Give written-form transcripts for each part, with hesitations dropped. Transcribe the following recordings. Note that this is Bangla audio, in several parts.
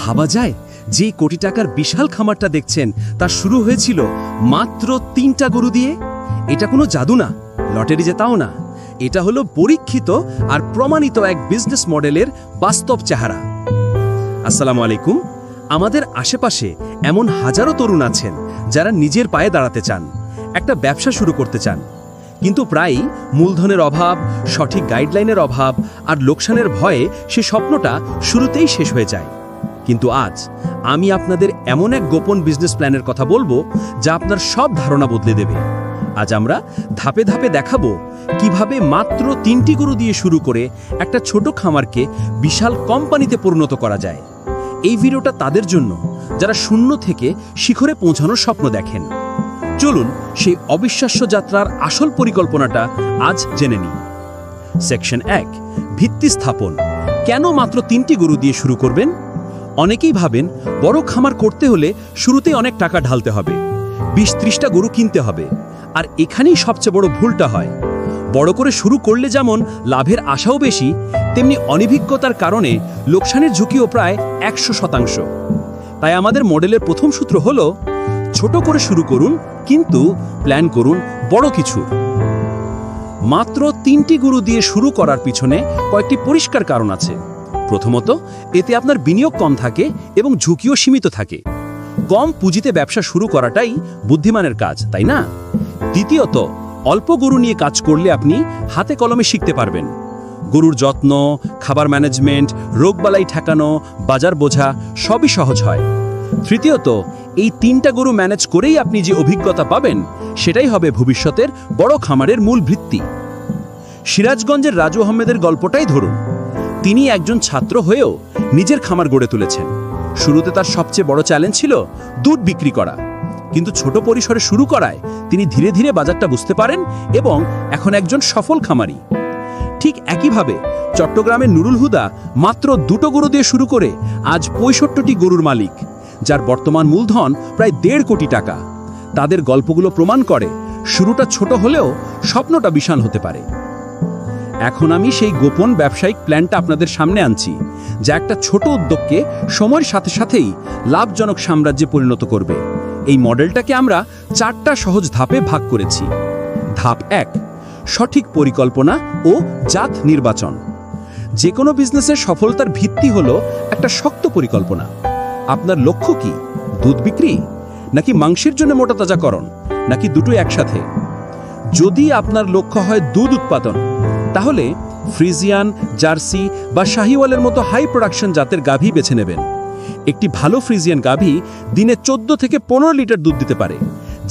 ভাবা যায় যে কোটি টাকার বিশাল খামারটা দেখছেন তা শুরু হয়েছিল মাত্র 3টা গরু দিয়ে। এটা কোনো জাদু না, লটারি জেতাও না, এটা হলো পরীক্ষিত আর প্রমাণিত এক বিজনেস মডেলের বাস্তব চেহারা। আসসালামু আলাইকুম। আমাদের আশেপাশে এমন হাজারো তরুণ আছেন যারা নিজের পায়ে দাঁড়াতে চান, একটা ব্যবসা শুরু করতে চান, কিন্তু প্রায়ই মূলধনের অভাব, সঠিক গাইডলাইনের অভাব আর লোকসানের ভয়ে সে স্বপ্নটা শুরুতেই শেষ হয়ে যায়। কিন্তু আজ আমি আপনাদের এমন এক গোপন বিজনেস প্ল্যানের কথা বলবো যা আপনার সব ধারণা বদলে দেবে। আজ আমরা ধাপে ধাপে দেখাবো কিভাবে মাত্র 3টি গরু দিয়ে শুরু করে একটা ছোট খামারকে বিশাল কোম্পানিতে পরিণত করা যায়। এই ভিডিওটা তাদের জন্য যারা শূন্য থেকে শিখরে পৌঁছানোর স্বপ্ন দেখেন। চলুন সেই অবিশ্বাস্য যাত্রার আসল পরিকল্পনাটা আজ জেনে নিই। সেকশন 1, ভিত্তি স্থাপন। কেন মাত্র 3টি গরু দিয়ে শুরু করবেন? অনেকেই ভাবেন বড় খামার করতে হলে শুরুতেই অনেক টাকা ঢালতে হবে, 20-30টা গরু কিনতে হবে। আর এখানেই সবচেয়ে বড় ভুলটা হয়। বড় করে শুরু করলে যেমন লাভের আশাও বেশি, তেমনি অনভিজ্ঞতার কারণে লোকসানের ঝুঁকিও প্রায় 100%। তাই আমাদের মডেলের প্রথম সূত্র হলো ছোট করে শুরু করুন, কিন্তু প্ল্যান করুন বড় কিছু। মাত্র 3টি গরু দিয়ে শুরু করার পিছনে কয়েকটি পরিষ্কার কারণ আছে। প্রথমত, এতে আপনার বিনিয়োগ কম থাকে এবং ঝুঁকিও সীমিত থাকে। কম পুঁজিতে ব্যবসা শুরু করাটাই বুদ্ধিমানের কাজ, তাই না? দ্বিতীয়ত, অল্প গরু নিয়ে কাজ করলে আপনি হাতে কলমে শিখতে পারবেন। গরুর যত্ন, খাবার ম্যানেজমেন্ট, রোগবালাই ঠেকানো, বাজার বোঝা সবই সহজ হয়। তৃতীয়ত, এই 3টা গরু ম্যানেজ করেই আপনি যে অভিজ্ঞতা পাবেন সেটাই হবে ভবিষ্যতের বড় খামারের মূল ভিত্তি। সিরাজগঞ্জের রাজু আহমেদের গল্পটাই ধরুন। তিনি একজন ছাত্র হয়েও নিজের খামার গড়ে তুলেছেন। শুরুতে তার সবচেয়ে বড় চ্যালেঞ্জ ছিল দুধ বিক্রি করা, কিন্তু ছোট পরিসরে শুরু করায় তিনি ধীরে ধীরে বাজারটা বুঝতে পারেন এবং এখন একজন সফল খামারি। ঠিক একইভাবে চট্টগ্রামের নুরুল হুদা মাত্র 2টো গরু দিয়ে শুরু করে আজ 65টি গরুর মালিক, যার বর্তমান মূলধন প্রায় 1.5 কোটি টাকা। তাদের গল্পগুলো প্রমাণ করে শুরুটা ছোট হলেও স্বপ্নটা বিশাল হতে পারে। এখন আমি সেই গোপন ব্যবসায়িক প্ল্যানটা আপনাদের সামনে আনছি, যা একটা ছোট উদ্যোগকে সময়ের সাথে সাথেই লাভজনক সাম্রাজ্যে পরিণত করবে। এই মডেলটাকে আমরা 4টা সহজ ধাপে ভাগ করেছি। ধাপ 1, সঠিক পরিকল্পনা ও জাত নির্বাচন। যে কোনো বিজনেসের সফলতার ভিত্তি হলো একটা শক্ত পরিকল্পনা। আপনার লক্ষ্য কি? দুধ বিক্রি, নাকি মাংসের জন্য মোটা তাজাকরণ, নাকি দুটোই একসাথে? যদি আপনার লক্ষ্য হয় দুধ উৎপাদন, তাহলে ফ্রিজিয়ান, জার্সি বা শাহিওয়ালের মতো হাই প্রোডাকশন জাতের গাভী বেছে নেবেন। একটি ভালো ফ্রিজিয়ান গাভী দিনে 14 থেকে 15 লিটার দুধ দিতে পারে,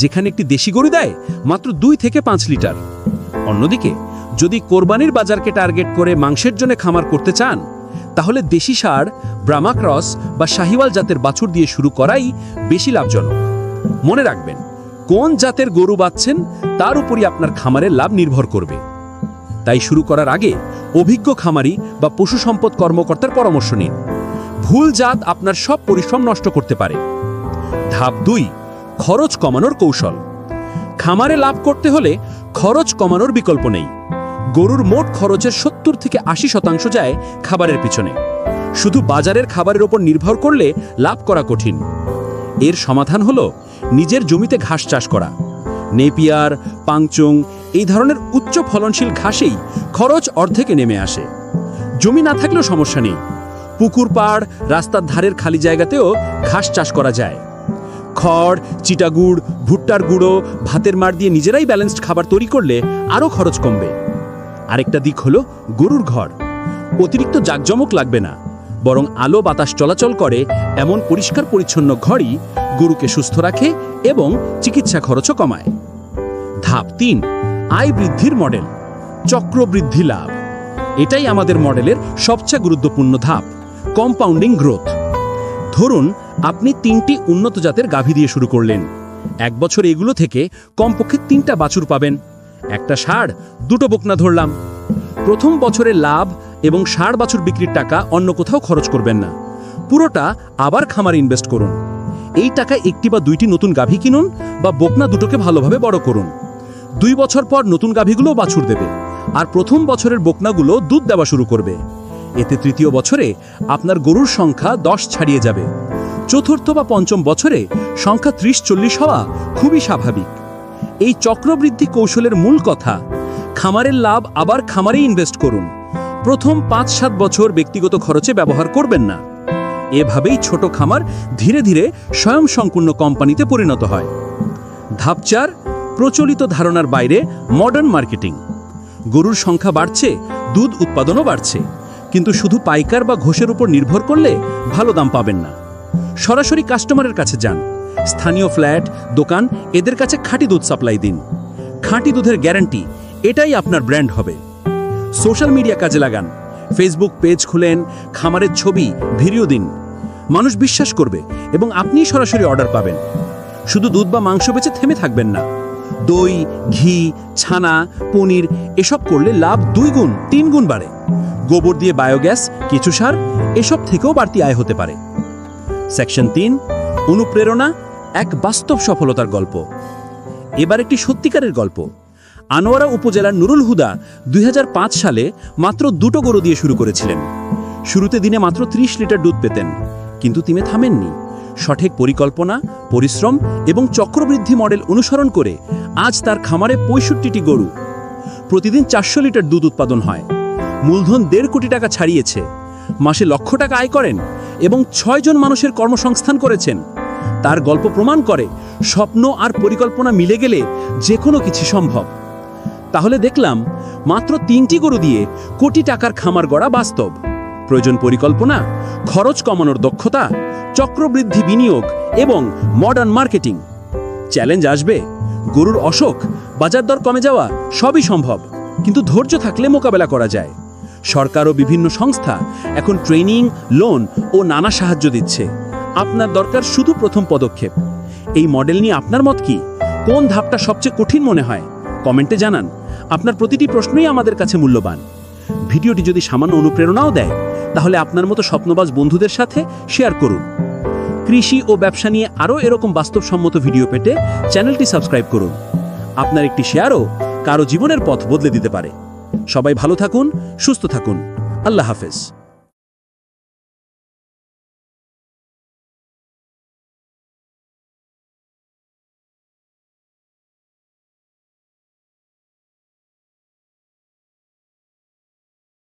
যেখানে একটি দেশি গরু দেয় মাত্র 2 থেকে 5 লিটার। অন্যদিকে যদি কোরবানির বাজারকে টার্গেট করে মাংসের জন্য খামার করতে চান, তাহলে দেশি ষাঁড়, ব্রাহ্মা ক্রস বা শাহিওয়াল জাতের বাছুর দিয়ে শুরু করাই বেশি লাভজনক। মনে রাখবেন, কোন জাতের গরু বাছছেন তার উপরই আপনার খামারের লাভ নির্ভর করবে। তাই শুরু করার আগে অভিজ্ঞ খামারি বা পশু সম্পদ কর্মকর্তার পরামর্শ নিন। ভুল জাত আপনার সব পরিশ্রম নষ্ট করতে পারে। ধাপ 2, খরচ কমানোর কৌশল। খামারে লাভ করতে হলে খরচ কমানোর বিকল্প নেই। গরুর মোট খরচের 70 থেকে 80% যায় খাবারের পিছনে। শুধু বাজারের খাবারের উপর নির্ভর করলে লাভ করা কঠিন। এর সমাধান হলো নিজের জমিতে ঘাস চাষ করা। নেপিয়ার, পাংচুং এই ধরনের উচ্চ ফলনশীল ঘাসেই খরচ অর্ধেকে নেমে আসে। জমি না থাকলেও সমস্যা নেই, পুকুর পাড়, রাস্তার ধারের খালি জায়গাতেও ঘাস চাষ করা যায়। খড়, চিটাগুড়, ভুট্টার গুঁড়ো, ভাতের মাড় দিয়ে নিজেরাই ব্যালেন্সড খাবার তৈরি করলে আরও খরচ কমবে। আরেকটা দিক হলো গরুর ঘর। অতিরিক্ত জাঁকজমক লাগবে না, বরং আলো বাতাস চলাচল করে এমন পরিষ্কার পরিচ্ছন্ন ঘরই গরুকে সুস্থ রাখে এবং চিকিৎসা খরচও কমায়। ধাপ 3, আয় বৃদ্ধির মডেল, চক্রবৃদ্ধি লাভ। এটাই আমাদের মডেলের সবচেয়ে গুরুত্বপূর্ণ ধাপ, কম্পাউন্ডিং গ্রোথ। ধরুন আপনি 3টি উন্নত জাতের গাভী দিয়ে শুরু করলেন। 1 বছর এগুলো থেকে কমপক্ষে 3টা বাছুর পাবেন। একটা ষাঁড়, 2টো বকনা ধরলাম। প্রথম বছরে লাভ এবং ষাঁড় বাছুর বিক্রির টাকা অন্য কোথাও খরচ করবেন না, পুরোটা আবার খামারে ইনভেস্ট করুন। এই টাকা 1টি বা 2টি নতুন গাভী কিনুন বা বকনা দুটোকে ভালোভাবে বড় করুন। 2 বছর পর নতুন গাভীগুলো বাছুর দেবে, আর প্রথম বছরের বকনাগুলো দুধ দেওয়া শুরু করবে। এতে তৃতীয় বছরে আপনার গরুর সংখ্যা 10 ছাড়িয়ে যাবে। চতুর্থ বা পঞ্চম বছরে সংখ্যা 30-40 হওয়া খুবই স্বাভাবিক। এই চক্রবৃদ্ধি কৌশলের মূল কথা, খামারের লাভ আবার খামারেই ইনভেস্ট করুন। প্রথম 5-7 বছর ব্যক্তিগত খরচে ব্যবহার করবেন না। এভাবেই ছোট খামার ধীরে ধীরে স্বয়ংসম্পূর্ণ কোম্পানিতে পরিণত হয়। ধাপ 4, প্রচলিত ধারণার বাইরে মডার্ন মার্কেটিং। গরুর সংখ্যা বাড়ছে, দুধ উৎপাদনও বাড়ছে, কিন্তু শুধু পাইকার বা ঘোষের উপর নির্ভর করলে ভালো দাম পাবেন না। সরাসরি কাস্টমারের কাছে যান। স্থানীয় ফ্ল্যাট, দোকান, এদের কাছে খাঁটি দুধ সাপ্লাই দিন। খাঁটি দুধের গ্যারান্টি, এটাই আপনার ব্র্যান্ড হবে। সোশ্যাল মিডিয়া কাজে লাগান। ফেসবুক পেজ খুলেন, খামারের ছবি, ভিডিও দিন। মানুষ বিশ্বাস করবে এবং আপনিই সরাসরি অর্ডার পাবেন। শুধু দুধ বা মাংস বেচে থেমে থাকবেন না। দই, ঘি, ছানা, পনির এসব করলে লাভ 2 গুণ 3 গুণ বাড়ে। গোবর দিয়ে বায়োগ্যাস, কিছু সার, এসব থেকেও বাড়তি আয় হতে পারে। সেকশন 3, অনুপ্রেরণা, এক বাস্তব সফলতার গল্প। এবার একটি সত্যিকারের গল্প। আনোয়ারা উপজেলার নুরুল হুদা 2005 সালে মাত্র 2টো গরু দিয়ে শুরু করেছিলেন। শুরুতে দিনে মাত্র 30 লিটার দুধ পেতেন, কিন্তু তিনি থামেননি। সঠিক পরিকল্পনা, পরিশ্রম এবং চক্রবৃদ্ধি মডেল অনুসরণ করে আজ তার খামারে 65টি গরু। প্রতিদিন 400 লিটার দুধ উৎপাদন হয়। মূলধন 1.5 কোটি টাকা ছাড়িয়েছে। মাসে লক্ষ টাকা আয় করেন এবং 6 জন মানুষের কর্মসংস্থান করেছেন। তার গল্প প্রমাণ করে স্বপ্ন আর পরিকল্পনা মিলে গেলে যে কোনো কিছু সম্ভব। তাহলে দেখলাম মাত্র 3টি গরু দিয়ে কোটি টাকার খামার গড়া বাস্তব। প্রয়োজন পরিকল্পনা, খরচ কমানোর দক্ষতা, চক্রবৃদ্ধি বিনিয়োগ এবং মডার্ন মার্কেটিং। চ্যালেঞ্জ আসবে, গরুর অসুখ, বাজার দর কমে যাওয়া, সবই সম্ভব, কিন্তু ধৈর্য থাকলে মোকাবেলা করা যায়। সরকার ও বিভিন্ন সংস্থা এখন ট্রেনিং, লোন ও নানা সাহায্য দিচ্ছে। আপনার দরকার শুধু প্রথম পদক্ষেপ। এই মডেল নিয়ে আপনার মত কি? কোন ধাপটা সবচেয়ে কঠিন মনে হয়? কমেন্টে জানান। আপনার প্রতিটি প্রশ্নই আমাদের কাছে মূল্যবান। ভিডিওটি যদি সামান্য অনুপ্রেরণাও দেয়, তাহলে আপনার মতো স্বপ্নবাজ বন্ধুদের সাথে শেয়ার করুন। কৃষি ও ব্যবসা নিয়ে আরও এরকম বাস্তবসম্মত ভিডিও পেতে চ্যানেলটি সাবস্ক্রাইব করুন। আপনার একটি শেয়ারও কারো জীবনের পথ বদলে দিতে পারে। সবাই ভালো থাকুন, সুস্থ থাকুন। আল্লাহ হাফেজ।